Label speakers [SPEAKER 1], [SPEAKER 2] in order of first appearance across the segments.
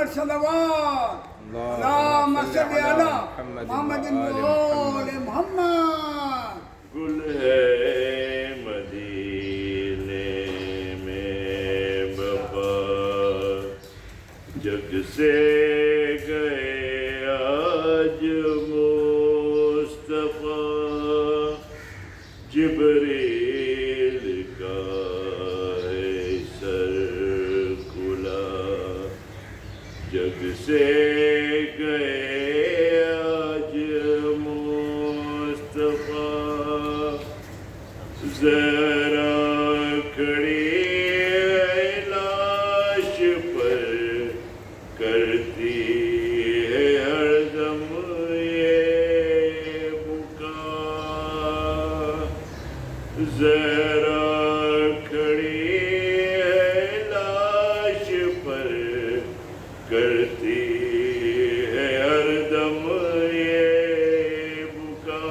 [SPEAKER 1] صلوات اللهم صل على محمد وآل محمد.
[SPEAKER 2] گل ہے مدینے میں بپا جگ سے گئے آج مصطفیٰ جبریل کا ہے سر کھلا جگ سے گئے آج مصطفیٰ ذرا کھڑی لاش پر کرتی ہے ہر دم یہ بکا ذرا کھڑی لاش پر کرتی ہے ہر دم یہ بکا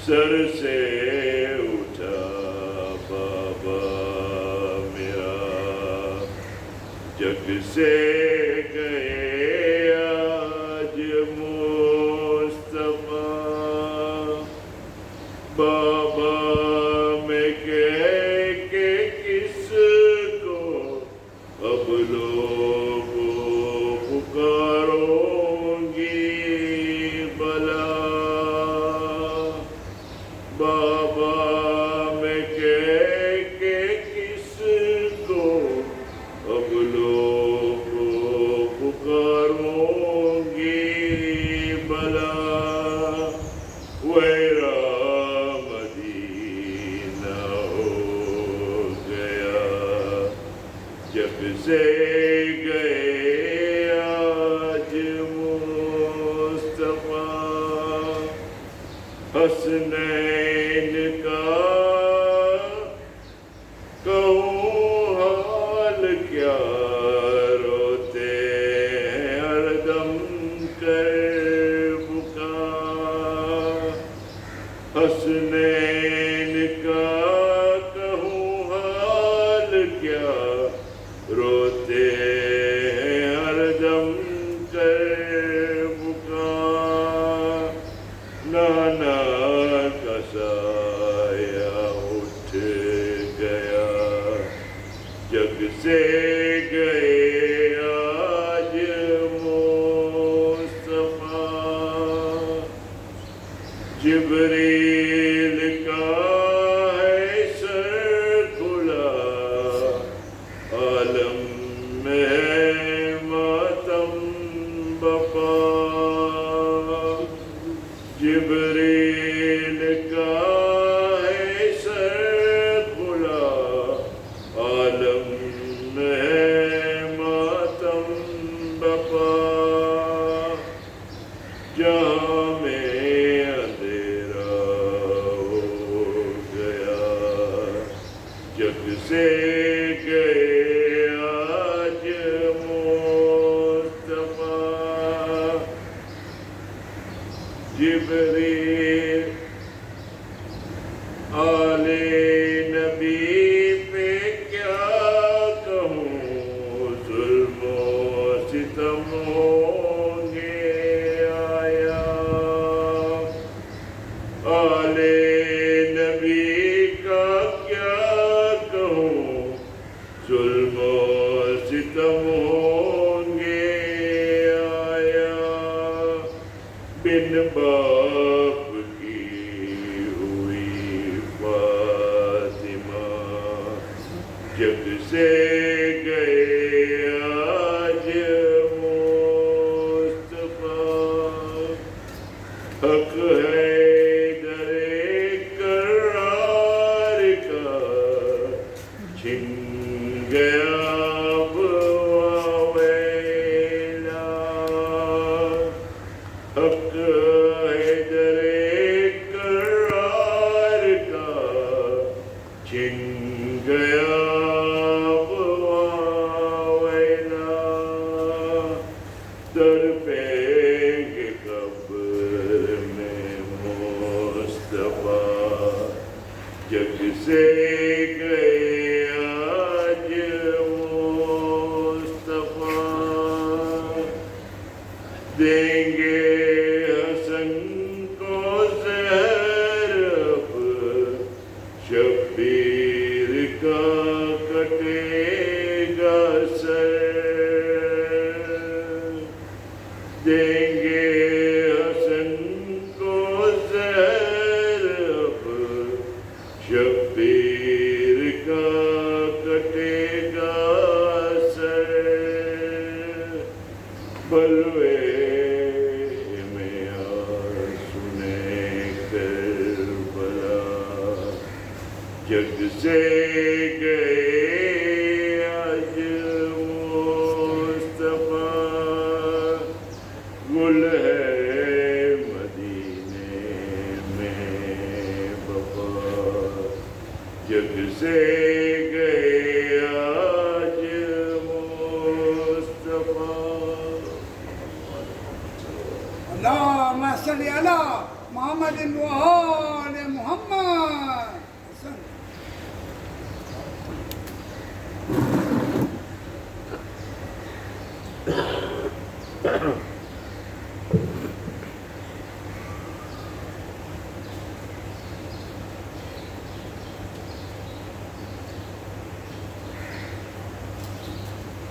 [SPEAKER 2] سر سے اٹھا بابا میرا جگ سے گئے آج مصطفیٰ بابا میں کہہ کے کس کو اب لوگ پکاروں گی بلا بابا میں کہہ کے کس کو اب لوگ پکاروں گی بلا ویرا مدینہ ہو گیا جب سے گئے آج مصطفیٰ حسنین کا کہوں حال کیا روتے ہیں ہر دم کر بکا حسنین کا کہوں حال کیا روتے ہیں ہر دم کر بکا نانا کا سایہ اٹھ گیا جگ سے گئے آج مصطفیٰ جبریل کا ہے سر کھلا عالم میں ہے ماتم بپا جبریل کا ہے سر کھلا عالم میں ہے ماتم بپا جہاں میں اندھیرا ہو گیا جگ سے گئے آج مصطفیٰ جبریل آل نبی پہ کیا کہوں ظلم و ستم ہوں گے آیا آل نبی کا کیا کہوں ظلم و ستم ہوں گے آیا بن باپ کی ہوئی فاطمہ جگ سے گئے آج مصطفیٰ حق ہے در کرار کا چھن گیا اب ویلا حق ہے در کرار کا چھن گیا اب ویلا در پیگ قبر میں مصطفیٰ جگ سے گئے آج مصطفیٰ دیں گے حسن کو زہر اب شبیر کا کٹے گا سر دیں گے حسن کو زہر اب شبیر کا کٹے گا سر بلوے میں سنے کربلا جگ سے گئے آج مصطفیٰ گل ہے مدینے میں وفا جگ سے گئے آج مصطفیٰ
[SPEAKER 1] اللهم صل على محمد وآل محمد.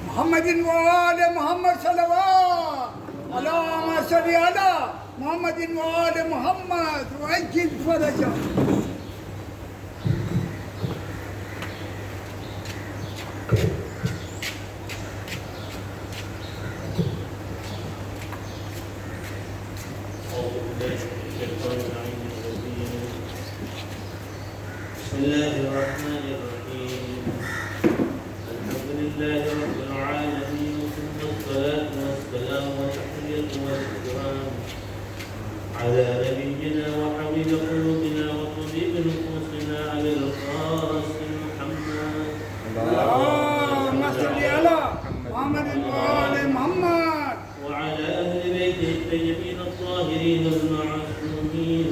[SPEAKER 1] محمد وآل محمد صلوات. اللهم صل على محمد وآل محمد وعجل فرجه.
[SPEAKER 3] بسم الله الرحمن الرحيم. الحمد لله رب العالمين ثم الصلاة والسلام والتحية والإكرام على نبينا وحبيب قلوبنا وطبيب نفوسنا على القاسم محمد.
[SPEAKER 1] اللهم صل على محمد وآل محمد
[SPEAKER 3] وعلى أهل بيته الطيبين الطاهرين المعصومين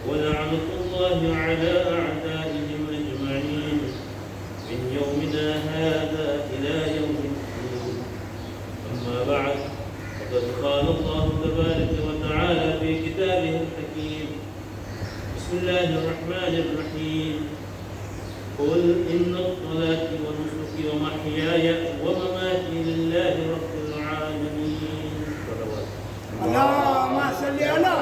[SPEAKER 3] ولعنة الله على أعدائهم أجمعين من يومنا هذا إلى يوم الدين. أما بعد فقد قال الله تبارك وتعالى في كتابه الحكيم. بسم الله الرحمن الرحيم. قل إن صلاتي ونسكي ومحياي ومماتي لله رب العالمين.
[SPEAKER 1] اللهم صل على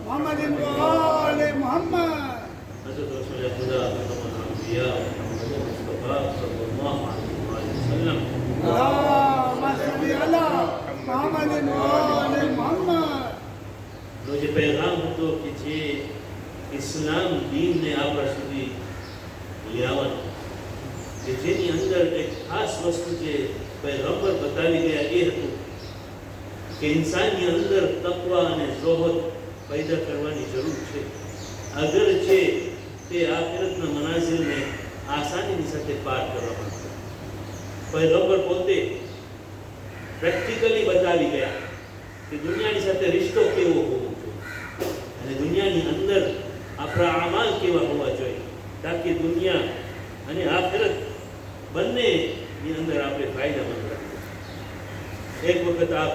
[SPEAKER 1] محمد وآل محمد.
[SPEAKER 3] حضرت رسول خدا خاتم الانبیاء محمد مصطفیٰ صلی اللہ علیہ وسلم.
[SPEAKER 1] اللهم صل على محمد وآل محمد.
[SPEAKER 3] જે પેગામ હતો કે જે ઇસ્લામ દીનને આપણા સુધી લાવવાનું કે જેની અંદર એક ખાસ વસ્તુ જે પૈગંબર બતાવી ગયા એ હતું કે ઇન્સાનની અંદર તકવા અને ઝોહદ પેદા કરવાની જરૂર છે અગર છે તે આખિરતના મનાઝિલને આસાનીની સાથે પાર કરવા માંગતા. પૈગંબર પોતે પ્રેક્ટિકલી બતાવી ગયા કે દુનિયાની સાથે રિશ્તો કેવો હોવો જોઈએ અને દુનિયાની અંદર આપણા આમાલ કેવા હોવા જોઈએ તાકી દુનિયા અને આખિરત બંનેની અંદર આપણે ફાયદામંદ રહીએ. એક વખત આપ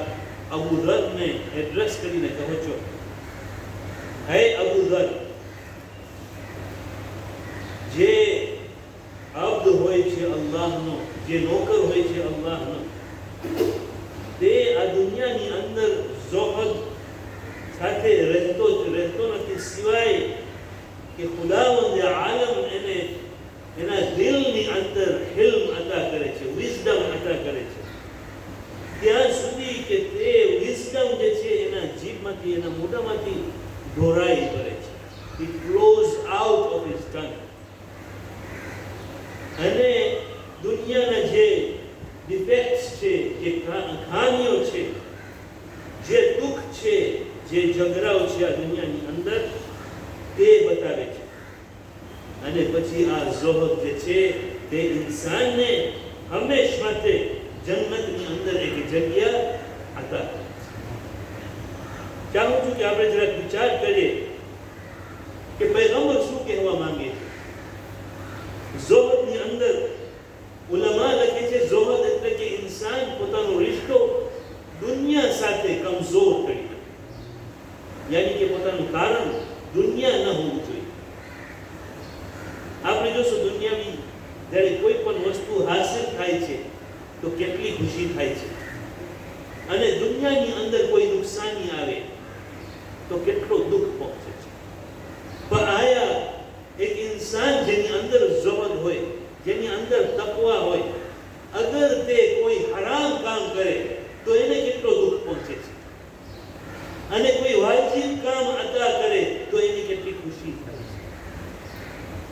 [SPEAKER 3] અબુ ધરને એડ્રેસ કરીને કહો છો, હે અબુ ધર, જે અબ્દ હોય છે અલ્લાહનો, જે નોકર હોય છે અલ્લાહનો, તે આ દુનિયાની અંદર ઝોહદ સાથે રહેતો નથી સિવાય કે ખુદાવંદ આલમ એને એના દિલની અંદર હિલ્મ અતા કરે છે, વિઝડમ અતા કરે છે ત્યાં સુધી કે તે વિઝડમ જે છે એના જીભમાંથી એના મોઢામાંથી ઢોરાઈ કરે છે. It flows out of his tongue. અને દુનિયાના જે ડિફેક્ટ્સ છે, જે ખામીઓ છે, જે દુઃખ છે, જે ઝઘડાઓ છે આ દુનિયાની અંદર તે બતાવે છે અને પછી આ ઝોહદ જે છે તે ઇન્સાનને હંમેશ માટે જન્નતની અંદર એક જગ્યા અતા કરે છે. ચાહું છું કે આપણે જરાક વિચાર કરીએ કે પૈગંબર શું કહેવા માંગે છે. ઝોહદની અંદર ઉલમા લખે છે ઝોહદ એટલે કે ઇન્સાન પોતાનો રિશ્તો દુનિયા સાથે સાથે કમજોર કરી નાખે, યાની કે પોતાનું કારણ દુનિયા ન હોવું જોઈએ. આપણે જોશું દુનિયાની જ્યારે કોઈ પણ વસ્તુ હાસિલ થાય છે તો કેટલી ખુશી થાય છે, અને દુનિયાની અંદર કોઈ નુકસાની આવે તો કેટલો દુઃખ પહોંચે છે. પણ આયા એક ઇન્સાન જેની અંદર ઝહદ હોય, જેની અંદર તકવા હોય, અગર તે કોઈ હરામ કામ કરે તો એને કેટલો દુઃખ પહોંચે છે, અને કોઈ વાજિબ કામ અદા કરે તો એની કેટલી ખુશી થાય છે.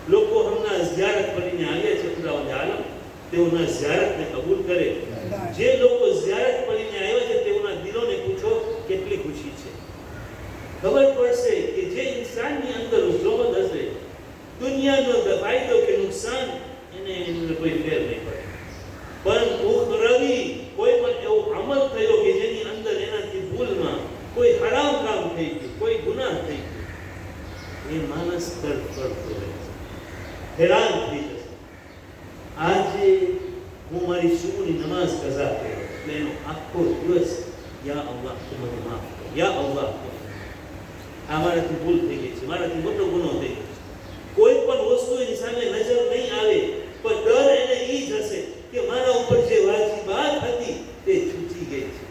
[SPEAKER 3] લોકો હમણાં ઝિયારત કરીને આવ્યા છે ખુદાવંદ આલમ, તેઓના ઝિયારતને કબૂલ કરે. જે લોકો ઝિયારત કરીને આવ્યા છે તેઓના દિલોને પૂછો કેટલી ખુશી છે. ખબર પડશે કે જે ઇન્સાનની અંદર ઝહદ હશે, દુનિયાનો ફાયદો કે નુકસાન એને કોઈ ફેર નહીં પડે. પણ ઉખરવી કોઈ પણ એવો અમલ થયો કે જેની અંદર એનાથી ભૂલમાં કોઈ હરામ કામ થઈ ગયું, કોઈ ગુનાહ થઈ ગયું, એ માણસ તડફડતો રહે છે, હેરાન થઈ જશે. આજે હું મારી સુબહની નમાઝ કઝા કર્યો એટલે એનો આખો દિવસ યા અલ્લાહ તું મને માફ કર, યા અલ્લાહ આ મારાથી ભૂલ થઈ ગઈ છે, મારાથી મોટો ગુનો થઈ ગયો છે. કોઈ પણ વસ્તુ એની સામે નજર નહીં આવે, પણ ડર એને ઈ જ હશે કે મારા ઉપર જે વાજિબાત હતી તે છૂટી ગઈ છે.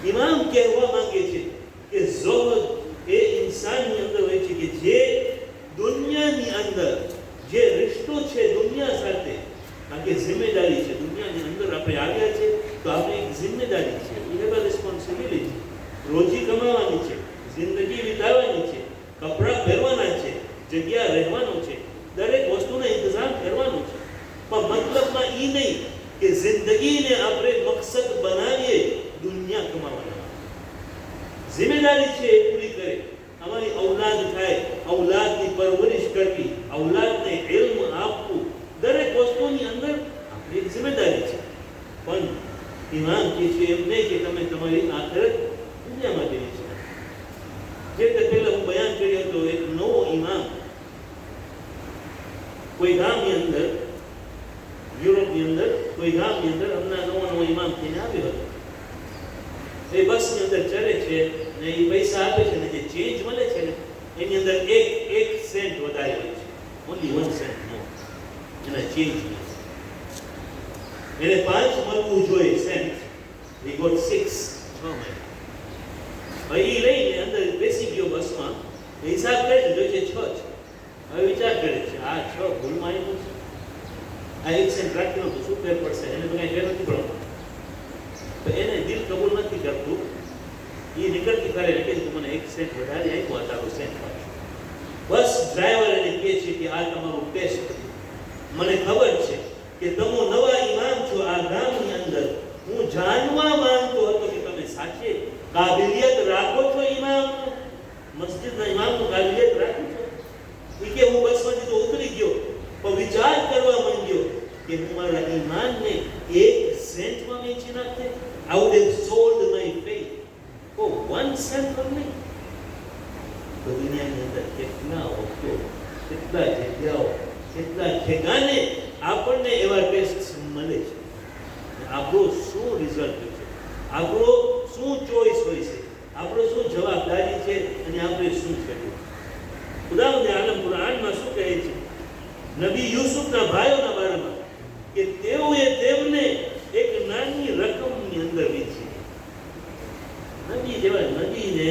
[SPEAKER 3] ઇમામ કહેવા માંગે છે કે ઝહદ એ ઇન્સાનની અંદર હોય છે કે જે દુનિયાની અંદર જે રિશ્તો છે દુનિયા સાથે, કારણ કે જિમ્મેદારી છે, દુનિયાની અંદર આપણે આવ્યા છે તો આપણે એક જિમ્મેદારી છે, we have a responsibility. રોજી કમાવાની છે, જિંદગી વિતાવવાની છે, કપડાં પહેરવાના છે, જગ્યા રહેવાનો છે, દરેક વસ્તુનો ઇંતજામ કરવાનો છે. પણ મતલબમાં ઈ નહીં કે જિંદગીને આપણે મકસદ બનાવીએ દુનિયા કમાવાના. જિમ્મેદારી છે એ પૂરી કરે, અમારી ઔલાદ થાય, ઔલાદની પરવરિશ કરવી, ઔલાદને ઇલ્મ આપવું, દરેક વસ્તુની અંદર આપણી જિમ્મેદારી છે. પણ ઇમામ કહે છે એમ નહીં કે તમે તમારી આખિરત દુનિયામાં દેવી છે. જે તે પહેલા હું બયાન કર્યો હતો, એક નવો ઇમામ કોઈ ગામની અંદર, યુરોપની અંદર કોઈ ગામની અંદર હમણાં નવો ઇમામ થઈને આવ્યો હતો. એ બસની અંદર ચડે છે ને એ પૈસા આપે છે ને જે ચેન્જ મળે છે ને એની અંદર એક સેન્ટ વધારે હોય છે, ઓનલી 1 સેન્ટ more એના ચેન્જ મળે. એને 5 મળવું જોઈએ સેન્ટ, he got 6. ભાઈ લઈને અંદર બેસી ગયો બસમાં, હિસાબ કરે છે, જોઈ છે 6 છે. હવે વિચાર કરે છે આ 6 ભૂલમાં આવ્યું છે, આ 1 સેન્ટ રાખીનો તો શું ફેર પડશે, એને તો કાંઈ ફેર નથી પડતો. તો એને દિલ કબૂલ નથી કરતું, એ નીકળતી કરે એટલે કે મને 1 સેન્ટ વધારે આપ્યો, આ તારો સેન્ટ પાછો. બસ ડ્રાઈવર એને કહે છે કે આ તમારું ટેસ્ટ, મને ખબર છે કે તમે નવા ઇમામ છો આ ગામની અંદર, હું જાણવા માંગતો હતો કે તમે સાચે કાબિલિયત રાખો છો ઇમામ, મસ્જિદના ઇમામનું કાબિલિયત રાખો છો. એ કે હું બસમાંથી તો ઉતરી ગયો, પણ વિચાર કરવા માંડ્યો કે હું મારા ઈમાનને 1 સેન્ટમાં વેચી નાખતે. I would have sold my faith for 1 cent only. તો દુનિયાની અંદર કેટલા વખતો, કેટલા જગ્યાઓ, કેટલા ઠેકાને આપણને એવા ટેસ્ટ મળે છે. આપણો શું રિઝલ્ટ છે, આપણો શું ચોઈસ હોય છે, આપણો શું જવાબદારી છે, અને આપણે શું કર્યું. ખુદાવંદ આલમ કુરાનમાં શું કહે છે નબી યુસુફના ભાઈઓના બારામાં કે તેઓએ તેમને એક નાની રકમની અંદર વેચી. નબી જેવા નબીને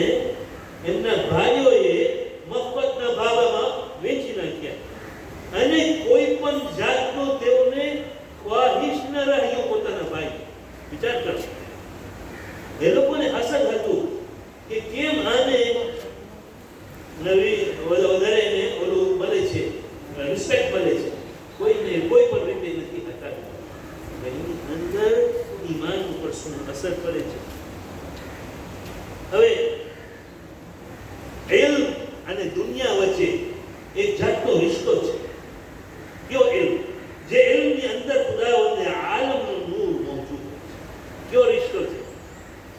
[SPEAKER 3] એમના ભાઈઓએ મફતના ભાવમાં વેચી નાખ્યા, અને કોઈ પણ જાતનો તેઓને ખ્વાહિશ ન રહ્યો પોતાના ભાઈ. વિચાર કરો, એ લોકોને હસદ હતું કે કેમ આને નવી વધારે એને ઓલું મળે છે, રિસ્પેક્ટ મળે છે, કોઈને કોઈ પણ રીતે નથી હટાવ્યું. એની અંદર ઈમાન ઉપર શું અસર પડે છે. હવે ઇલ્મ અને દુનિયા વચ્ચે એક જાતનો રિશ્તો છે. કયો ઇલ્મ? જે ઇલ્મની અંદર ખુદાવંદે આલમનું નૂર મોજૂદ છે. કયો રિશ્તો છે?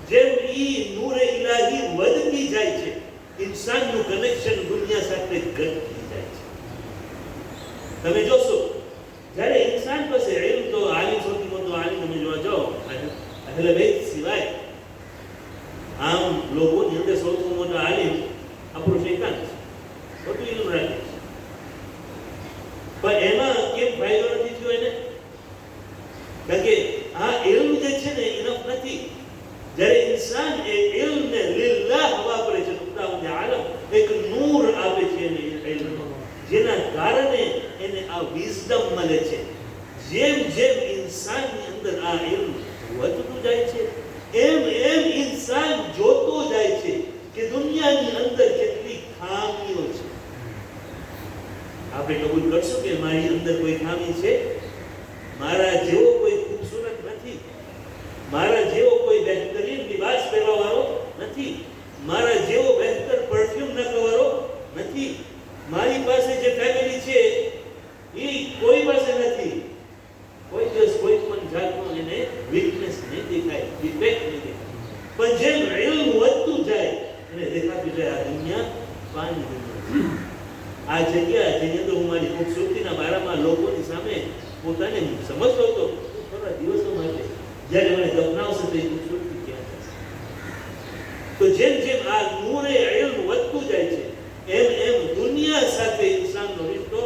[SPEAKER 3] જેમ ઈ નૂરે ઇલાહી વધતી જાય છે, ઇન્સાનનું કનેક્શન દુનિયા સાથે ઘટતી જાય છે. તમે જોશો જ્યારે ઇન્સાન પાસે ઇલ્મ, તો આલિમ સૌથી મોટો આલિમ તમે જોવા જાઓ અહલે બેત સિવાય આમ લોકોની અંદર સૌથી મોટો આલિમ આપણો શૈતાન છે, બધું ઇલ્મ રાખે છે, પણ એમાં કેમ ફાયદો નથી થયો એને? કારણ કે આ ઇલ્મ જે છે ને ઇનફ નથી. જ્યારે ઇન્સાન એ ઇલ્મને લિલ્લાહ વાપરે છે તો ખુદાવંદ આલમ એક નૂર આપે છે એને ઇલ્મ, જેના કારણે એને આ વિઝડમ મળે છે. જેમ જેમ ઇન્સાનની અંદર આ ઇલ્મ વધતું જાય છે એમ એમ ઇન્સાન જોતો જાય છે કે દુનિયાની અંદર કેટલી ખામીઓ છે. આપણે કબૂલ કરશું કે મારી અંદર કોઈ ખામી છે? મારા જેવો કોઈ ખૂબસૂરત નથી, મારા જેવો કોઈ બહેતરીન લિબાસ પહેરવાવાળો નથી, મારા જેવો બહેતર પરફ્યુમ નાખવાવાળો નથી, મારી પાસે જે ફેમિલી છે એ કોઈ પાસે નથી. કોઈ દિવસ કોઈ પણ જાતનો એને વીકનેસ નહીં દેખાય, ડિફેક્ટ નહીં દેખાય. પણ જેમ ઇલ્મ વધતું જાય એને દેખાતું જાય આ દુનિયા પાની દુનિયા, આ જગ્યા જેની અંદર હું મારી ખૂબસૂરતીના બારામાં લોકોની સામે પોતાને સમજતો હતો થોડા દિવસો માટે, જ્યારે મને દફનાવશે તો એ ખૂબસૂરતી ક્યાં થશે? તો જેમ જેમ આ નૂરે ઇલ્મ વધતું જાય છે એમ એમ દુનિયા સાથે ઇન્સાનનો રિશ્તો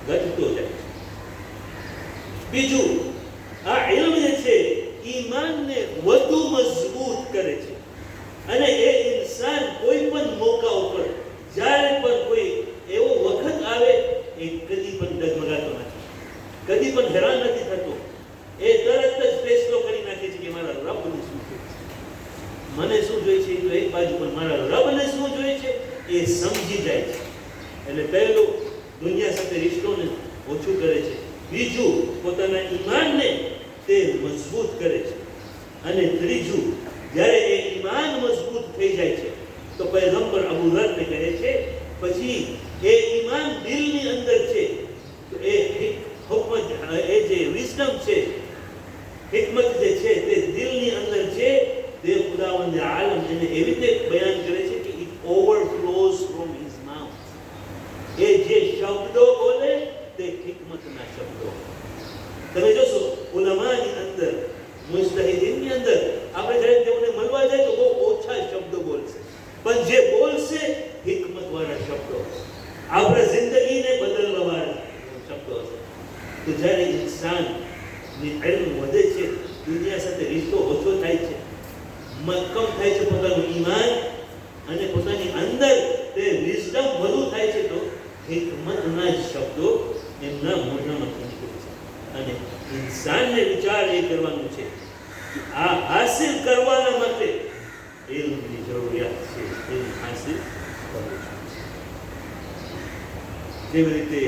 [SPEAKER 3] ઘટતો જાય છે. બીજું, આ ઇલ્મ જે છે ઈમાનને વધુ મજબૂત કરે છે અને એ ઇન્સાન કોઈ પણ મોકા ઉપર જ્યારે પણ કોઈ એવો વખત આવે એ કદી પણ ડગમગાતો નથી, કદી પણ હેરાન નથી થતો. એ તરત જ ફેસલો કરી નાખે છે કે મારા રબને શું જોઈએ છે, મને શું જોઈએ છે એ તો એક બાજુ, પણ મારા રબને શું જોઈએ છે એ સમજી જાય છે. એટલે પહેલું દુનિયા સાથે રિશ્તોને ઓછું કરે છે, બીજું પોતાના ઈમાનને તે મજબૂત કરે છે, અને ત્રીજું જ્યારે એ ઈમાન મજબૂત થઈ જાય છે તો પૈગંબર અબુ ધરને કહે છે પછી એ ઈમાન દિલની અંદર છે તો એ હુકમત, એ જે વિઝડમ છે, हिकमत જે છે તે દિલની અંદર છે. તે ખુદાવંદ આલમ એને એવી રીતે બયાન કરે છે કે it overflows from his mouth. એ જે શબ્દો બોલે તે હિકમતના શબ્દો. તમે જોશો ઉલમાની અંદર, મુજતહિદીનની અંદર આપણે જ્યારે તેઓને મળવા જાય તો બહુ ઓછા શબ્દો બોલશે, પણ જે બોલશે હિકમતવાળા શબ્દો હશે, આપણા જિંદગીને બદલવાવાળા શબ્દો હશે. તો જ્યારે ઇન્સાન ઇલ્મ વધે છે, દુનિયા સાથે રિશ્તો ઓછો થાય છે, મક્કમ થાય છે પોતાનું ઈમાન અને પોતાની અંદર તે વિઝડમ વધુ થાય છે તો હિકમતના જ શબ્દો એમના મોઢામાંથી નીકળે છે. અને ઇન્સાનને વિચાર એ કરવાનું છે કે આ હાસિલ કરવાના માટે ઇલ્મની જરૂરિયાત છે, ઇલ્મ હાસિલ કરવું છે. જેવી રીતે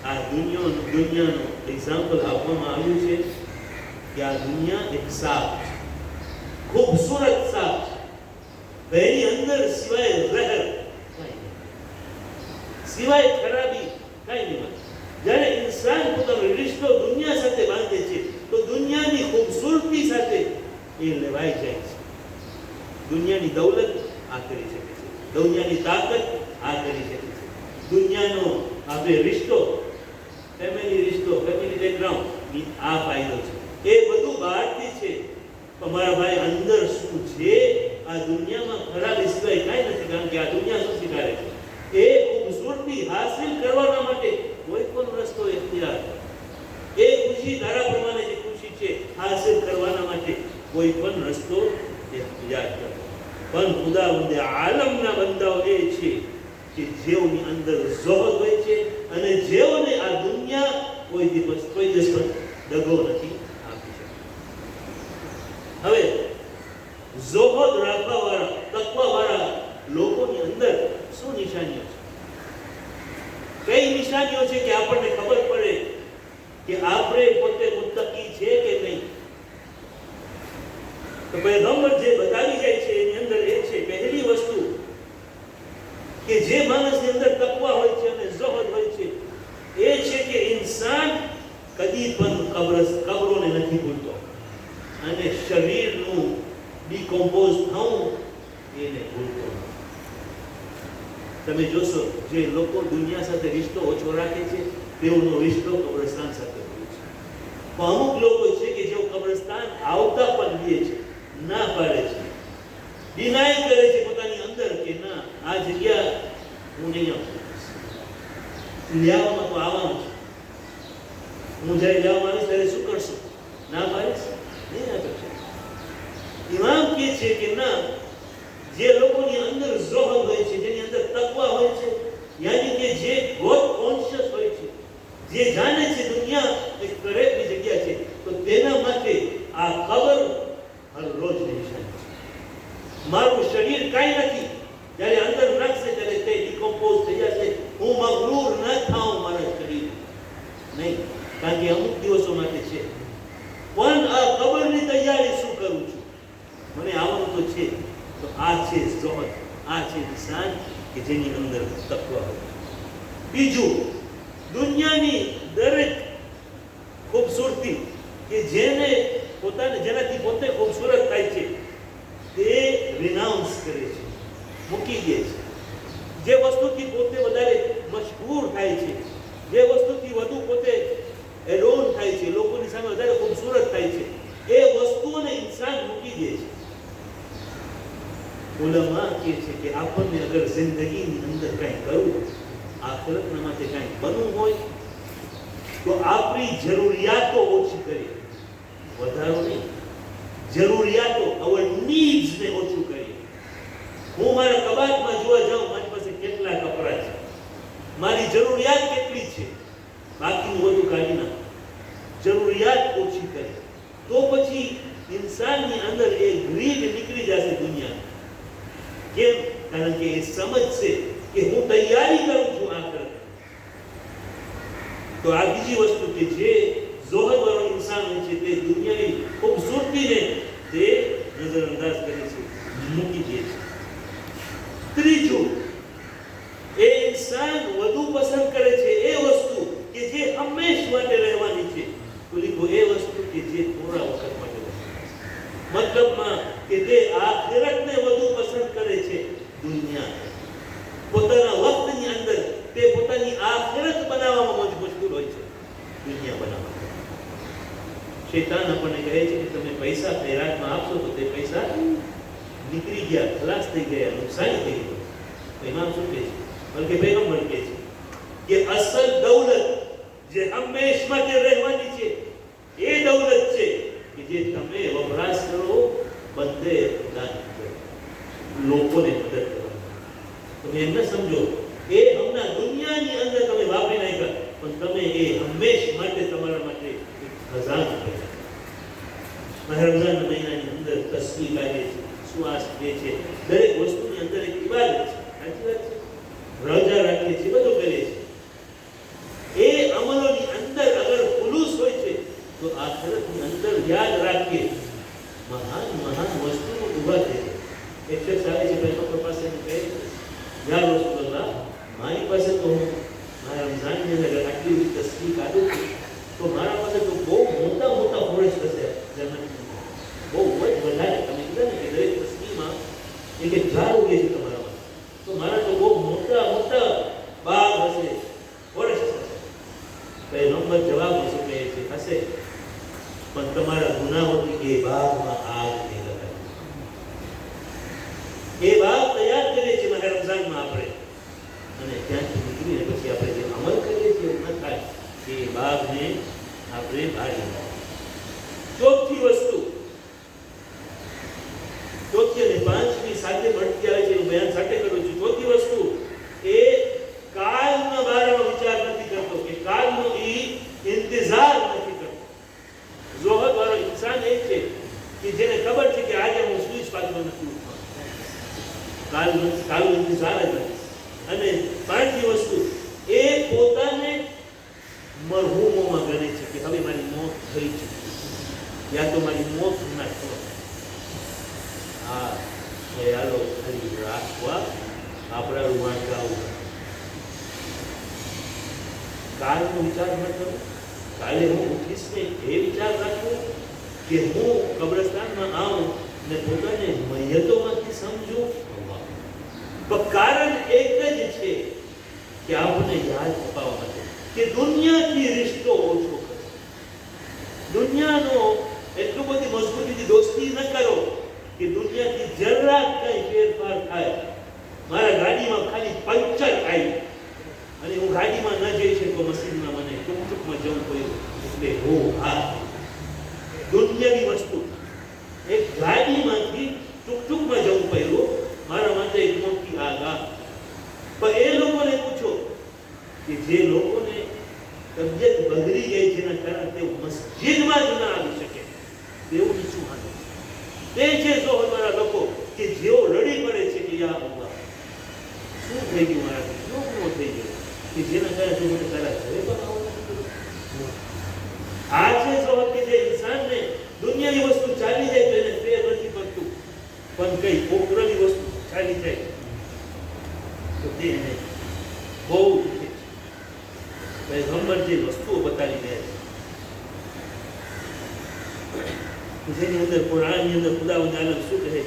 [SPEAKER 3] આ દુનિયાનું એક્ઝામ્પલ આપવામાં આવ્યું છે કે આ દુનિયા એક સાપ છે, ખૂબસૂરત સાપ છે. એની અંદર સિવાય રહર કાંઈ નહીં, સિવાય ખરાબી કાંઈ નહીં. જ્યારે ઇન્સાન પોતાનો રિશ્તો દુનિયા સાથે બાંધે છે તો દુનિયાની ખૂબસૂરતી સાથે એ લેવાઈ જાય છે. દુનિયાની દૌલત આ કરી શકે છે, દુનિયાની તાકાત આ કરી શકે છે, દુનિયાનો આપણે રિશ્તો, ફેમિલી રિશ્તો, ફેમિલી બેકગ્રાઉન્ડ, આ ફાયદો છે. એ બધું બહારથી છે, તમારા ભાઈ અંદર શું છે આ દુનિયામાં ખરાબી સિવાય કાંઈ નથી. કારણ કે આ દુનિયા શું શીખાડે છે? એ ખૂબસૂરતી હાસિલ કરવાના માટે કોઈ પણ રસ્તો ઇખ્તિયાર, એ ખુશી તારા પ્રમાણે જે ખુશી છે હાસિલ કરવાના માટે કોઈ પણ રસ્તો ઇખ્તિયાર કરો. પણ ખુદાવંદે આલમના બંદાઓ એ છે કે જેઓની અંદર ઝોહદ હોય છે અને જેઓને આ દુનિયા કોઈ દિવસ પણ દગો નથી આપી શકતી. હવે ઝોહદ રાખવાવાળા, તકવાવાળા લોકોની અંદર શું નિશાનીઓ છે? કઈ નિશાનીઓ છે કે આપણને ખબર પડે કે આપણે પોતે મુત્તકી છે કે નહીં? તો પૈગંબર જે બતાવી જાય છે એની અંદર એ છે, પહેલી વસ્તુ કે જે માણસની અંદર તકવા હોય છે અને ઝોહદ હોય છે એ છે કે ઇન્સાન કદી પણ કબરોને નથી ભૂલતો અને શરીરનું ડિકોમ્પોઝ થવું એને ભૂલતો. તમે જોશો જે લોકો દુનિયા સાથે રિશ્તો ઓછો રાખે છે તેઓનો રિશ્તો કબ્રસ્તાન સાથે હોય છે. અમુક લોકો છે કે જેઓ કબ્રસ્તાન આવતા પણ લે છે, ના પાડે છે, ડિનાય કરે છે પોતાની અંદર કે ના, આ જગ્યા હું નહીં આપું. લેવામાં તો આવવાનું છે. હું જ્યારે લેવામાં આવીશ ત્યારે શું કરશું? ના પાડીશ? નહીં આપે છે. ઇમામ કહે છે કે ના, જે લોકોની અંદર ઝોહદ હોય છે, જેની અંદર તકવા હોય છે, યાની કે જે ગોડ કોન્શિયસ હોય છે, જે જાણે છે દુનિયા એક કરેક્ટની જગ્યા છે, તો તેના માટે આ કબર હર રોજ નિશાન છે. મારું શરીર કાંઈ નથી, જ્યારે અંદર નાખશે ત્યારે તે ડિકમ્પોઝ થઈ જશે. હું મગરૂર ન થાઉં મારા શરીર નહીં, કારણ કે અમુક દિવસો માટે છે. પણ આ કબરની તૈયારી શું કરું છું? મને આવવાનું તો છે. તો આ છે ઝોહદ, આ છે નિશાન કે જેની અંદર તકવા હોય. બીજું, દુનિયાની દરેક ખૂબસૂરતી કે જેનાથી પોતે ખૂબસૂરત થાય છે, તે રિનાઉન્સ કરે છે, મૂકી દે છે. જે વસ્તુથી પોતે વધારે મશહૂર થાય છે, જે વસ્તુથી વધુ પોતે એડોન થાય છે, લોકોની સામે વધારે ખૂબસૂરત થાય છે, એ વસ્તુઓને ઇન્સાન મૂકી દે છે. ઉલમા કહે છે કે આપણને અગર જિંદગીની અંદર કંઈ કરવું, આખિરતના માટે કંઈ બનવું હોય, તો આપણી જરૂરિયાતો ઓછી કરીએ, વધારો નહીં. જરૂરિયાતો, અવર નીડ્સને ઓછું કરીએ. હું મારા કબાટમાં જોવા જાઉં, મારી પાસે કેટલા કપડાં છે, મારી જરૂરિયાત કેટલી છે, બાકીનું બધું કાઢી નાખો. જરૂરિયાત ઓછી કરીએ, તો પછી ઇન્સાનની અંદર એ ગ્રીડ નીકળી જશે દુનિયા. કેમ? કારણ કે એ સમજશે કે હું તૈયારી કરું છું આખરે. તો આ બીજી વસ્તુ કે જે ઝોહદ વાળો ઇન્સાન હોય છે, તે દુનિયાની ખૂબસૂરતીને તે નજરઅંદાજ કરે છે, મૂકી દે છે. ત્રીજું, એ ઇન્સાન વધુ પસંદ કરે છે એ વસ્તુ કે જે હંમેશ માટે રહેવાની છે, એ વસ્તુ કે જે થોડા વખત માટે રહેવાની. મતલબમાં કે તે આખિરતને વધુ પસંદ કરે છે દુનિયા. પોતાના વક્તની અંદર તે પોતાની આખિરત બનાવવામાં મજબૂર હોય છે, દુનિયા બનાવવામાં. શૈતાન આપણને કહે છે કે તમે પૈસા ખૈરાતમાં આપશો તો તે પૈસા નીકળી ગયા, ખલાસ થઈ ગયા, નુકસાની થઈ ગઈ. ઇમામ શું કહે છે? બલકે પૈગંબર કહે છે કે અસલ દૌલત જે હંમેશ માટે રહેવાની છે, એ દૌલત છે કે જે તમે વપરાશ કરો, બધે દાન કરો, લોકોને મદદ કરો. તમે એમ ન સમજો એ હમણાં દુનિયાની અંદર તમે વાપરી નાખ્યા, પણ તમે એ હંમેશ માટે તમારા માટે એક ખજાનો છે. રમઝાન મહિનાની અંદર તસ્બીહ લાગે છે, શ્વાસ લે છે, દરેક વસ્તુની અંદર એક ઇબાદત છે. સાચી વાત છે. રોજા રાખીએ છીએ, બધું કરીએ છીએ. એ અમલોની અંદર અગર ખુલૂસ હોય છે, તો આખિરતની અંદર યાદ રાખીએ મહાન મહાન વસ્તુઓ ઉભા થઈ છે. એક શખ્સ આવે છે પૈગંબર પાસે કહે છે, યા રસૂલલ્લાહ, મારી પાસે તો મારા રમઝાનની અંદર આટલી બધી તસ્બીહ કાઢું છું, તો મારા પાસે તો બહુ મોટા મોટા ફોરેસ્ટ હશે જન્નતની, બહુ જ વધારે. તમે કીધા ને કે દરેક તસ્બીહમાં એક એક ઝાડ ઉગે છે તમારામાં, તો મારા તો બહુ મોટા મોટા બાગ હશે, ફોરેસ્ટ હશે. પૈગંબર જવાબમાં શું કહે છે? હશે, પણ તમારા ગુનાહોથી એ બાગમાં આગ નહીં લગાવી. એ બાગ તૈયાર કરીએ છીએ મારા રમઝાનમાં આપણે, અને ત્યાંથી નીકળીને પછી આપણે જે અમલ કરીએ છીએ એવું ન થાય કે એ બાગને આપણે બાળી નાખીએ. ચોથી વસ્તુ, ચોથી અને પાંચમી સાથે મળતી આવે છે, હું બયાન સાથે કરું છું. ચોથી વસ્તુ એ કાલના બારામાં વિચાર નથી કરતો, કે કાલનો એ ઇંતજાર નથી કરતો. ઝોહદ વાળો ઇન્સાન એ છે કે જેને ખબર છે કે આજે હું સુઈશ, પાછો નથી ઉઠવાનો, કાલનો ઇંતજાર જ નથી. અને પાંચમી વસ્તુ એ પોતાને મરહૂમોમાં ગણે છે કે હવે મારી મોત થઈ ચૂકી, યા તો મારી મોત ના થવા. હા, ખ્યાલો ખાલી રાખવા આપણા રૂવાંટાઓ. કાલનો વિચાર ન કરો, કાલે હું ઉઠીશ ને એ વિચાર રાખવો કે હું કબ્રસ્તાનમાં આવું ને પોતાને મયતોમાંથી સમજું. તો કારણ એક જ છે કે આપણને યાદ અપાવવા માટે કે દુનિયાથી રિશ્તો ઓછો કરો, દુનિયાનો એટલું બધી મજબૂતીથી દોસ્તી ન કરો કે દુનિયાથી જરા કંઈ એટલે હો આ દુનિયાની વસ્તુ એક ગાડીમાંથી ટુકટુકમાં જવું પડ્યું મારા માટે એક મોટી આગ. પણ એ લોકોને પૂછો કે જે લોકોને તબિયત બગડી ગઈ છે એના કારણે તેઓ મસ્જિદમાં જ ના આવી શકે તેવું શું માને તે છે સોહરવાળા લોકો કે જેઓ રડી પડે છે કે યા અલ્લાહ શું થઈ ગયું મારાથી શું થઈ ગયું કે જેના કારણે તું મને તારા ઘરે બનાવો. આ છે સોહર કે જે ઇન્સાનને દુનિયાની વસ્તુ ચાલી જાય તો એને ફેર નથી પડતું પણ કઈ પોકરાની વસ્તુ ચાલી જાય તો તે એને બહુ દુઃખે છે. પૈગંબર જે વસ્તુઓ બતાવી રહ્યા છે જેની અંદર કુરાનની અંદર ખુદાવંદ આલમ શું કહે છે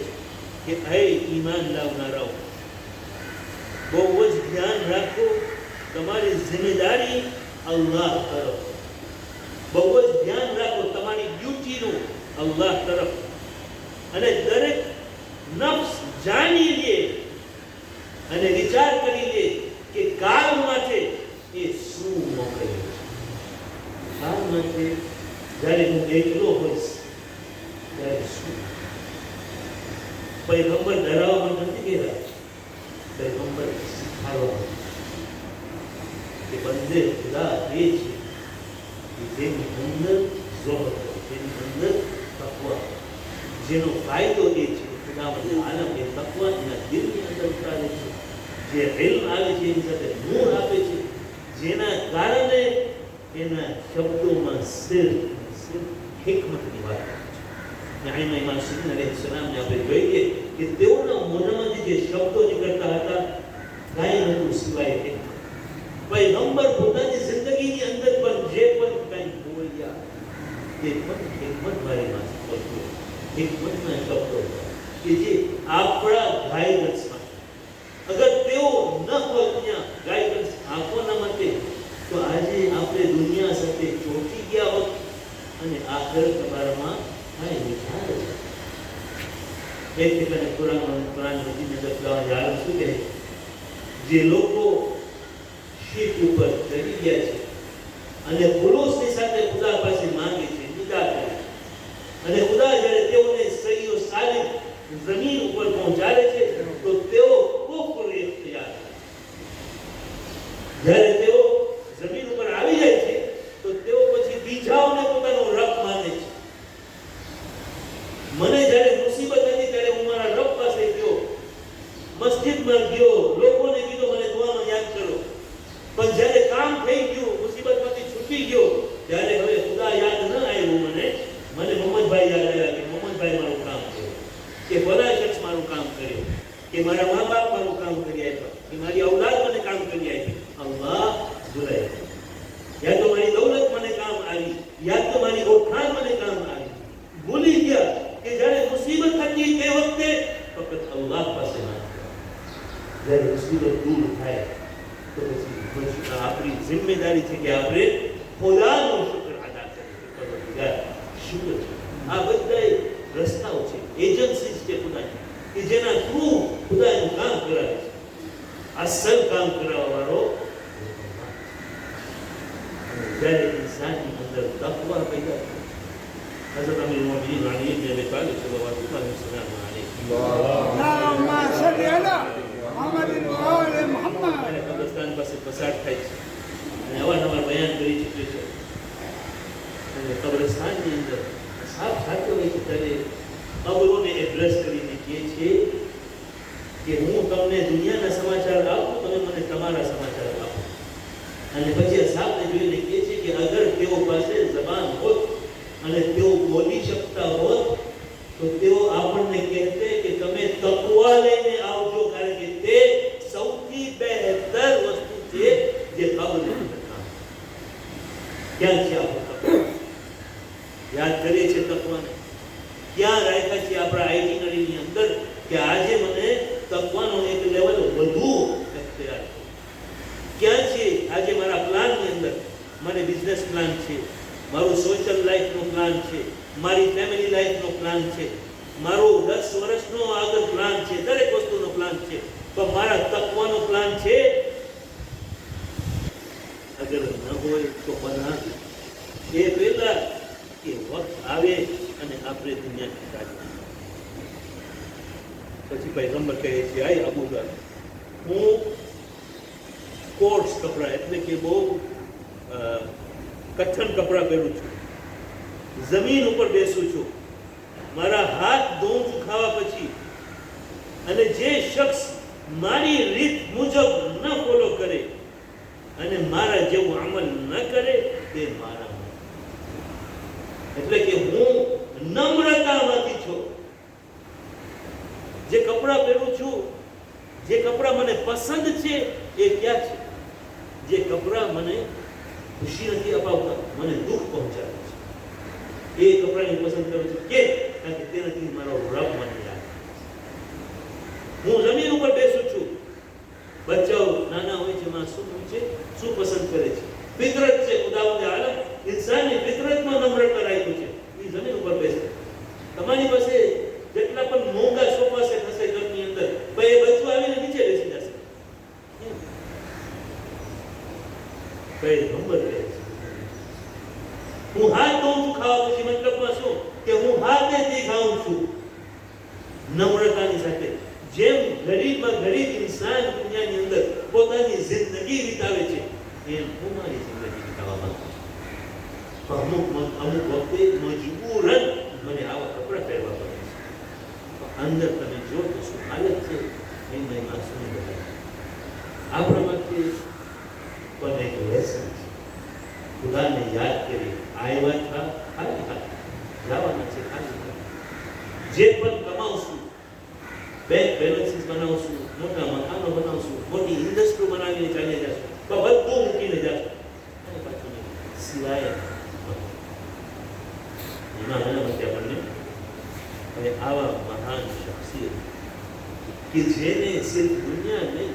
[SPEAKER 3] કે હે ઈમાન લાવનારાઓ બહુ જ ધ્યાન રાખો તમારી જિમ્મેદારી અલ્લાહ તરફ. બહુ જ ધ્યાન રાખો તમારી ડ્યુટીનું અલ્લાહ તરફ. અને દરેક નફ્સ જાણી લે અને વિચાર કરી લે કે કાલ માટે એ શું મોકલ્યું છે. કાલ માટે જ્યારે હું એકલો હોઈશ ત્યારે શું. પૈગંબર ડરાવવા નથી કહેતા, પૈગંબર શીખવાડવા કે બંદે ખુદા એ છે કે જેની અંદર ઝોહર જેની અંદર તકવા જેનો ફાયદો એ છે ખુદાવંદ આલમ એ તકવા એના દિલની અંદર ઉતારે છે. જે ઇલ્મ આવે છે એની સાથે નૂર આપે છે જેના કારણે એના શબ્દોમાં સિર્ફ હિકમતની વાત છે. અહીં ઇમામ સિદ્દીક અલૈહિસ્સલામને આપણે જોઈએ કે તેઓના મોઢામાંથી જે શબ્દો નીકળતા હતા કાંઈ નહોતું સિવાય હિકમત. પૈગંબર પોતાની જિંદગીની અંદર પણ જે પણ કંઈ બોલ્યા તે પણ હિકમત વાળીમાંથી બોલતો. હિકમતના શબ્દો કે જે આપણા ગાઈડન્સમાં અગર તેઓ ન હોત ત્યાં ગાઈડન્સ આપવાના માટે તો આજે આપણે દુનિયા સાથે ચોંટી ગયા હોત અને આખરે તમારામાં કાંઈ વિચાર છે. એક ઠેકાણે કુરાન મજીદની અંદર ખુદાવંદ આલમ શું કહે જે લોકો શીખ ઉપર ચડી ગયા છે અને ખુલૂસની સાથે ખુદા પાસે માંગે છે નિદા કરે અને ખુદા જ્યારે તેઓને સહીઓ સાલિમ જમીન ઉપર પહોંચાડે છે તો તેઓ કુફર ઇખ્તિયાર જ્યારે તેઓ જમીન ઉપર આવી જાય છે તો તેઓ પછી બીજાઓને પોતાનો રબ માને છે. મને જ્યારે મુસીબત હતી ત્યારે હું મારા રબ પાસે ગયો, મસ્જિદમાં ગયો, લોકોને કીધું મને દુઆમાં યાદ કરો. પણ જ્યારે કામ થઈ ગયું, મુસીબતમાંથી છૂટી ગયો ત્યારે હવે ખુદા યાદ ન આવ્યું મને મોહમ્મદભાઈ યાદ આવ્યા કે મોહમ્મદભાઈ મારું કામ કર્યું, કે ફલાણા શખ્સ મારું કામ કર્યું, કે મારા મા બાપ મારું કામ કરી આપ્યા, કે મારી ઔલાદ મને કામ કરી આપી. અલ્લાહ ભૂલાય યા તો મારી દૌલત મને કામ આવી, યા તો મારી ઓળખાણ મને કામ આવી. ભૂલી ગયા કે જ્યારે મુસીબત હતી તે વખતે ફક્ત અલ્લાહ પાસે માંગતા. જ્યારે મુસીબત દૂર થાય તો પછી આપણી જિમ્મેદારી છે કે આપણે ખુદાનો શુક્ર અદા કરીએ. શુક્ર છે. આ બધા રસ્તાઓ છે, એજન્સીસ છે ખુદાની કે જેના થ્રુ ખુદા એનું કામ કરાવે છે. અસલ કામ કરાવવા વાળો જ્યારે ઇન્સાનની અંદર તકવા પેદા થાય. હઝરત અમીર મોમિનીન અલી ઇબ્ન અબી તાલિબ સલ્લલ્લાહુ અલૈહિ વસલ્લમ
[SPEAKER 1] اللهم صل على محمد وآل محمد.
[SPEAKER 3] કબ્રસ્તાન પાસે પસાર થાય છે અને અવારનવાર બયાન કરી ચૂક્યો છે. અને કબ્રસ્તાનની અંદર સાફ થતો હોય છે ત્યારે કબરોને એડ્રેસ કરીને કહે છે કે હું તમને દુનિયાના સમાચાર આપું, તમે મને તમારા સમાચાર આપો. અને પછી આ સાફને જોઈને કહે છે કે અગર તેઓ પાસે જબાન હોત અને તેઓ બોલી શકતા હોત તો તેઓ આપણને કહેતે કે તમે તકવા લઈને આવજો, કારણ કે તે સૌથી બહેતર વસ્તુ છે જે કબરની અંદર કામ. ક્યાં છે આપણો તકવા? યાદ કરીએ છીએ તકવાને? ક્યાં રાખ્યા છે આપણા આઈટિનરીની અંદર કે આજે મને તકવાનો એક લેવલ વધુ ઇખ્તિયાર છે? ક્યાં છે આજે મારા પ્લાનની અંદર? મને બિઝનેસ પ્લાન છે, મારું સોશિયલ લાઈફનો પ્લાન છે, મારી ફેમિલી લાઈફનો પ્લાન છે, મારો 10 વર્ષનો આગળ પ્લાન છે, દરેક વસ્તુનો પ્લાન છે. તો મારા તકવાનો પ્લાન છે? અગર ન હોય તો બનાવી. એ પહેલા કે વખત આવે અને આપણે દુનિયાથી કાઢીએ. પછી પૈગંબર કહે છે, આય અબુ દર, હું કોર્સ કપડાં એટલે કે બહુ કઠણ કપડાં પહેરું છું, જમીન ઉપર બેસું છું, મારા હાથ ધોઉં છું ખાવા પછી, અને જે શખ્સ મારી રીત મુજબ ન ફોલો કરે અને મારા જેવું અમલ ન કરે તે મારા નથી. એટલે કે હું નમ્રતામાંથી છું. જે કપડાં પહેરું છું, જે કપડાં મને પસંદ છે એ ક્યાં છે? જે કપડાં મને ખુશી નથી અપાવતા, મને દુઃખ પહોંચાડે છે, એ કપડાની પસંદ કરું છું. કે કારણ કે તેનાથી મારો રબ મને યાદ. હું જમીન ઉપર બેસું છું, બચ્ચાઓ નાના હોય છે, માસૂમ હોય છે, શું પસંદ કરે છે? ફિતરત છે. ખુદાવંદે આલમ ઇન્સાનની ફિતરતમાં નમ્રતા રાખ્યું છે. એ જમીન ઉપર બેસે. તમારી પાસે જેટલા પણ મોંઘા સોફા સેટ હશે ઘરની અંદર, ભાઈ એ બચ્ચું આવીને નીચે બેસી જશે. ભાઈ નંબર રહે છે. હું હાથ ધોઉં છું ખાવા પછી, મતલબમાં શું કે હું હાથેથી ખાઉં છું નમ્રતાની સાથે. જેમ ગરીબમાં ગરીબ ઇન્સાન દુનિયાની અંદર પોતાની જિંદગી વિતાવે છે, એમ હું મારી જિંદગી વિતાવવા માંગુ છું. અમુક વખતે મજબૂરન મને આવા કપડાં પહેરવા પડે છે. અંદર તમે જો તો શું હાલત છે એ મેં માસૂમ બતાવ્યું. આપણા માટે પણ એક લેસન છે. ખુદાને યાદ કરી આવ્યા હતા ખાલી હાથ, જવાના છે ખાલી હાથ. જે પણ કમાવશું, બેંક બેલેન્સીસ બનાવશું, મોટા મકાનો બનાવશું, મોટી ઇન્ડસ્ટ્રી બનાવીને ચાલી જશું, તો બધું મૂકીને જશું અને પાછું સિવાય એના માટે આપણને હવે આવા મહાન શખ્સિયત કે જેને સિર્ફ દુનિયા નહીં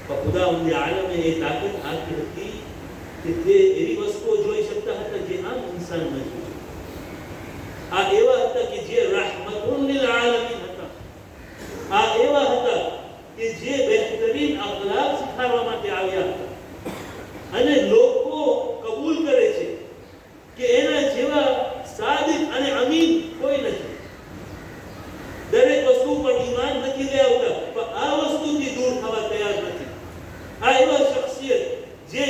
[SPEAKER 3] પણ ખુદાવંદે આલમે એ તાકાત આપી હતી કે તે એવી વસ્તુઓ જોઈ શકતા હતા જે આમ ઇન્સાન ન જોઈ શકે. આ એવા હતા કે જે rahmatun lil alamin હતા. આ એવા હતા કે જે બહેતરીન અખલાક શીખવવા માટે આવ્યા હતા. અને લોકો કબૂલ કરે છે કે એના જેવા સાદિક અને અમીન કોઈ નથી. દરેક વસ્તુ પર ઈમાન નથી લઈ આવતા, પણ આ વસ્તુથી દૂર થવા તૈયાર નથી. આ એવા શખ્સિયત જે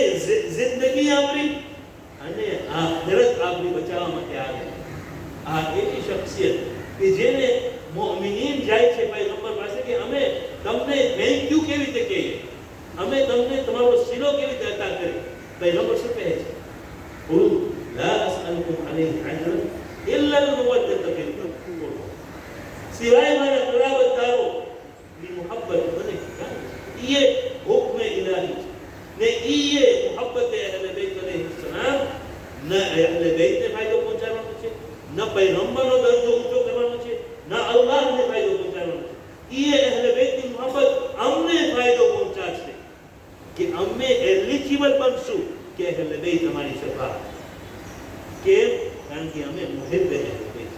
[SPEAKER 3] જિંદગી આપણી અને આખિરત આપણી બચાવવા માટે આવે. આ એવી શખ્સિયત કે જેને મુઅમિનીન જાય છે પૈગંબર પાસે કે અમે તમને થેન્ક યુ કેવી રીતે કહીએ, અમે તમને તમારો સિલો કેવી રીતે અદા કરીએ. પૈગંબર શું કહે છે? કુલ લા અસઅલુકુમ અલૈહિ અજરન ઇલ્લા અલ-મવદ્દત ફિલ qurba. સિવાય મારા કરાબતદારો ની મોહબ્બત મને ये हुक्म इलाही ने ये मोहब्बत अहले बैत अलैहि सलाम न अहले बैत ने फायदो पહોંચાડવાનો છે, ન પૈગંબરનો દરજ્જો ઊંચો કરવાનો છે, ન અલ્લાહને ફાયદો પહોંચાડવાનો છે. ये अहले बैत ની મોહબ્બત અમને ફાયદો પહોંચાડશે કે અમે એલિજિબલ બનશું કે અહલે बैत અમારી શફાઅત. કેમ? કારણ કે અમે મુહિબ અહલે बैत.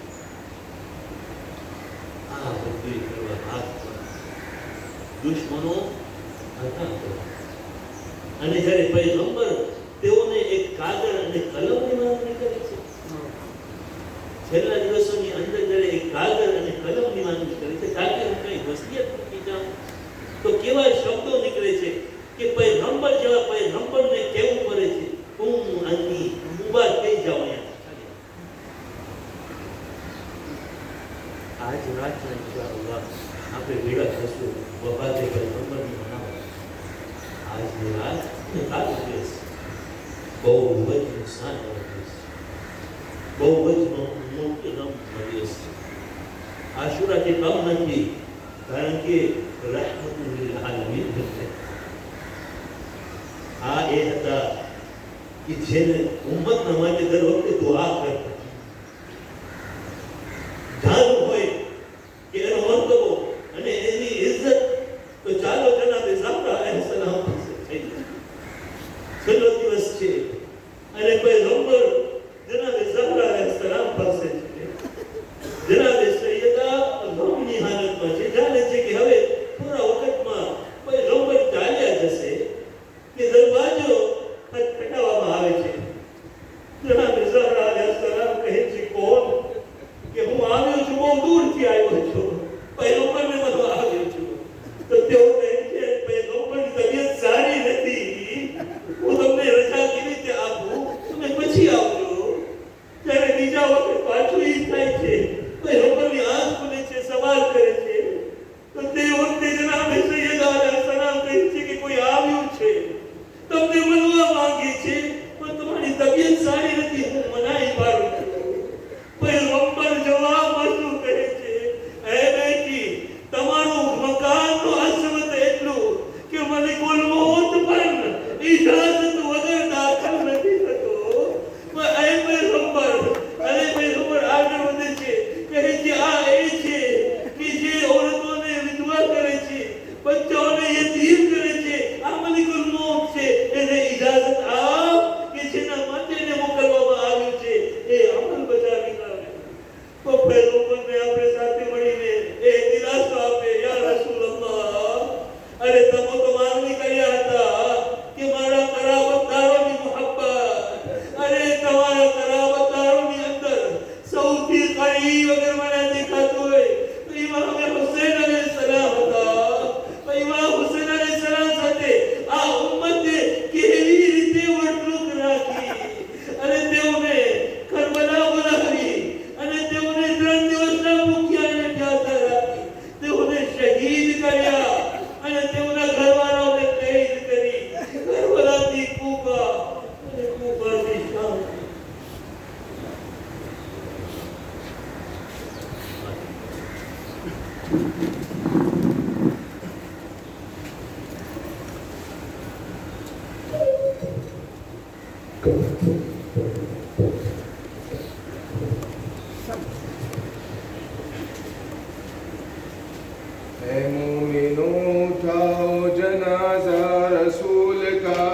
[SPEAKER 3] આ બધું કરવા હાથ દુશ્મનો અને જ્યારે પૈગંબર તેઓને એક કાગળ અને કલમની માંગણી કરે છે, છેલ્લા દિવસોની અંદર જ્યારે એક કાગળ અને કલમની માંગણી કરે છે તાકે હું કઈ વસિયત મૂકી જાઉં, તો કેવા શબ્દો નીકળે છે કે પૈગંબર જેવા પૈગંબરને કેવું પડે છે, હું અન્ની મુબાદ થઈ જાઉં. આજ રાતના ઇન્શાઅલ્લાહ આપણે ભેગા થશું વફાતે પૈગંબરની મનાવવા. આજની રાત અને કાલનો દિવસ બહુ જ નુકસાનનો દિવસ, બહુ જ મોટો દિવસ છે. આશુરાથી કમ નથી, કારણ કે rahmatun lil alamin છે. આ એ હતા કે જેને ઉમ્મતના માટે દર વખતે દુઆ કરતા. જાણવું હોય કે એનો મરતબો અને એની ઇજ્જત, તો ચાલો જનાબે ઝહરા અલૈહિસ્સલામ પાસે થઈ જાય. છેલ્લો દિવસ છે અને પૈગંબર જનાબે ઝહરા અલૈહિસ્સલામ પાસે છે. જનાબે સૈયદા ગમની હાલતમાં છે, જાણે છે કે હવે થોડા વખતમાં પૈગંબર ચાલ્યા જશે કે દરવાજો ખટખટાવવામાં આવે છે. જનાબે
[SPEAKER 4] مومنوں اٹھاؤ جنازہ رسول کا،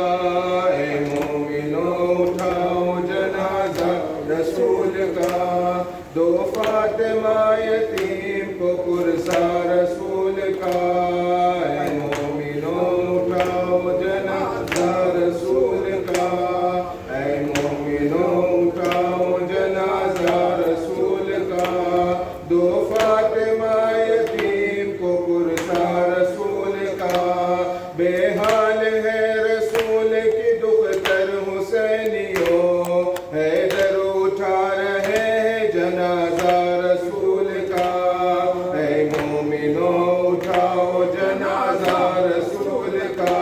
[SPEAKER 4] اے مومنوں اٹھاؤ جنازہ رسول کا، دو فاطمہ یتیم کو پرسا رسول کا، اے مومنوں اٹھاؤ جنازہ رسول کا، اے مومنوں اٹھاؤ جنازہ رسول کا، دو فاطمہ یتیم کو پرسا رسول کا، بے حال ہے رسول کی دختر حسینیوں، حیدر اٹھا رہے ہیں جنازہ رسول کا، اے مومنوں اٹھاؤ جنازہ رسول کا،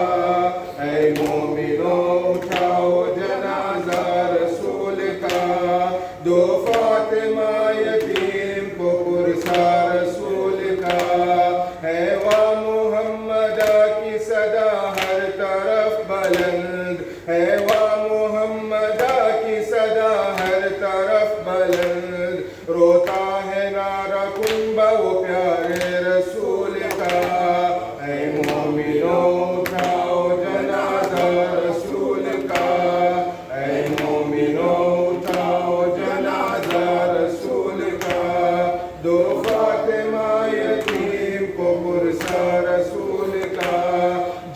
[SPEAKER 4] اے مومنوں اٹھاؤ جنازہ رسول کا، دو فاطمہ یتیم کو پرسا رسول کا، ہے وا محمدہ کی صدا ہر طرف بلند، ہے وا محمدہ کی صدا ہر طرف بلند، روتا ہے نعرہ کنبہ وہ پیارے رسول کا، اے مومنوں اٹھاؤ جنازہ رسول کا، اے مومنوں اٹھاؤ جنازہ رسول کا، دو فاطمہ یتیم کو پرسا رسول کا،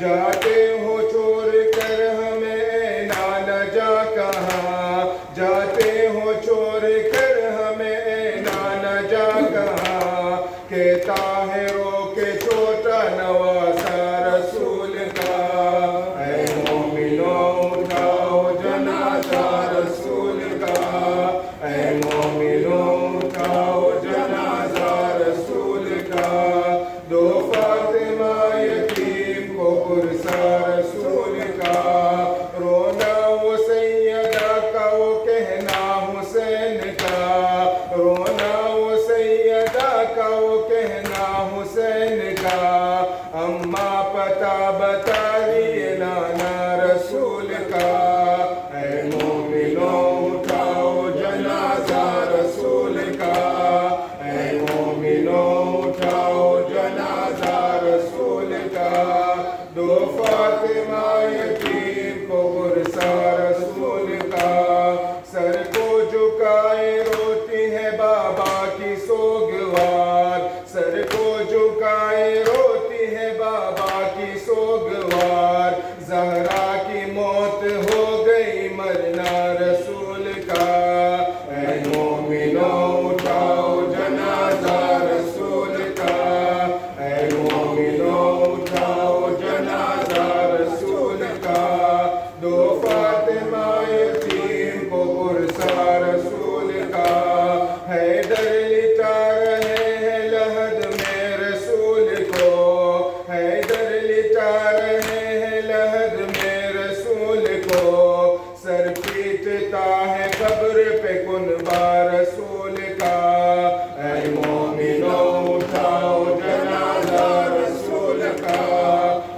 [SPEAKER 4] جاتے ہو چھوڑ کر ہمیں اے نانا جا کہاں، جاتے ہو چھوڑ کر ہمیں اے نانا جا کہاں، کہتا ہے رو کے چھوٹا نواسا رسول کا، اے مومنوں اٹھاؤ جنازہ رسول کا، اے مومنوں اٹھاؤ جنازہ رسول کا، دو فاطمہ یتیم کو پرسا رسول کا، رونا وہ سیدہ کا وہ کہنا حسین کا، رونا وہ سیدہ کا وہ کہنا حسین کا، اماں پتہ بتا دیے نانا رسول کا، اے مومنوں اٹھاؤ جنازہ رسول کا، اے مومنوں اٹھاؤ جنازہ رسول کا، دو فاطمہ یتیم کو پرسا رسول کا، سر کو جھکائے روتی ہے بابا کی سوگوار، سر کو جھکائے روتی ہے بابا کی سوگوار، زہرا کی موت ہو گئی مرنا رسول کا، اے مومنوں اٹھاؤ جنازہ رسول کا، اے مومنوں اٹھاؤ جنازہ رسول کا، دو فاطمہ یتیم کو پرسا رسول کا، حیدر لٹا رہے ہیں لحد میں رسول کو، حیدر لٹا رہے ہیں لحد میں رسول کو، سر پیٹتا ہے قبر پہ کنبہ رسول کا، اے مومنوں اٹھاؤ جنازہ رسول کا،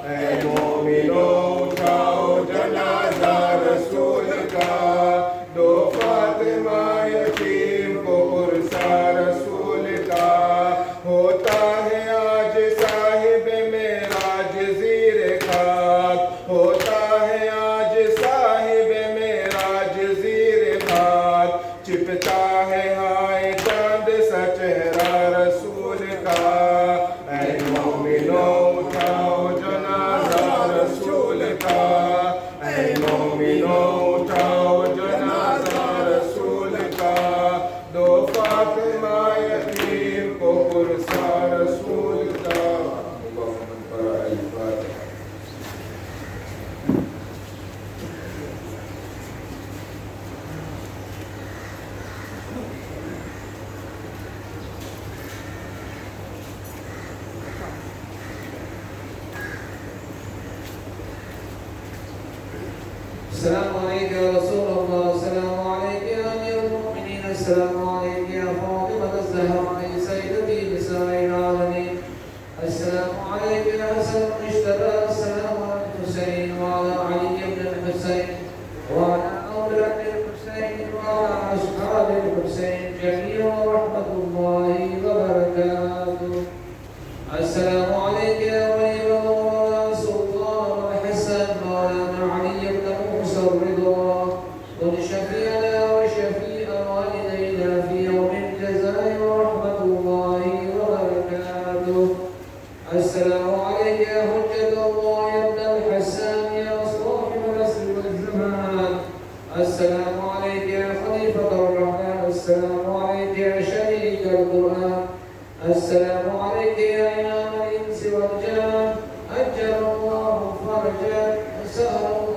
[SPEAKER 4] اے مومنوں اٹھاؤ جنازہ رسول کا، دو فاطمہ یتیم کو پرسا رسول کا، ہوتا ہے آج صاحب معراج زیر خاک، ہوتا ہے آج صاحب معراج زیر خاک، چپتا ہے ہائے چاند سا چہرہ رسول کا، اے مومنوں اٹھاؤ جنازہ رسول کا، اے مومنوں اٹھاؤ جنازہ رسول کا، دو فاطمہ یتیم کو پرسا رسول کا،
[SPEAKER 5] السلام عليك يا رسول الله، السلام عليك يا أمير المؤمنين، السلام عليك يا فاطمة الزهراء سيدتي نساء العالمين، السلام عليك يا حسن المجتبى، السلام على الحسين وعلى علي بن الحسين وعلى أولاد الحسين وعلى أصحاب الحسين جميعا ورحمة الله وبركاته. السلام عليك عليك يا حجة الله يا ابن الحسان يا صاحب العصر والزمان. السلام عليك يا خليفة الرحمن. السلام عليك يا شريك القرآن. السلام عليك يا إمام الإنس والجان. أجل الله فرجك وسهل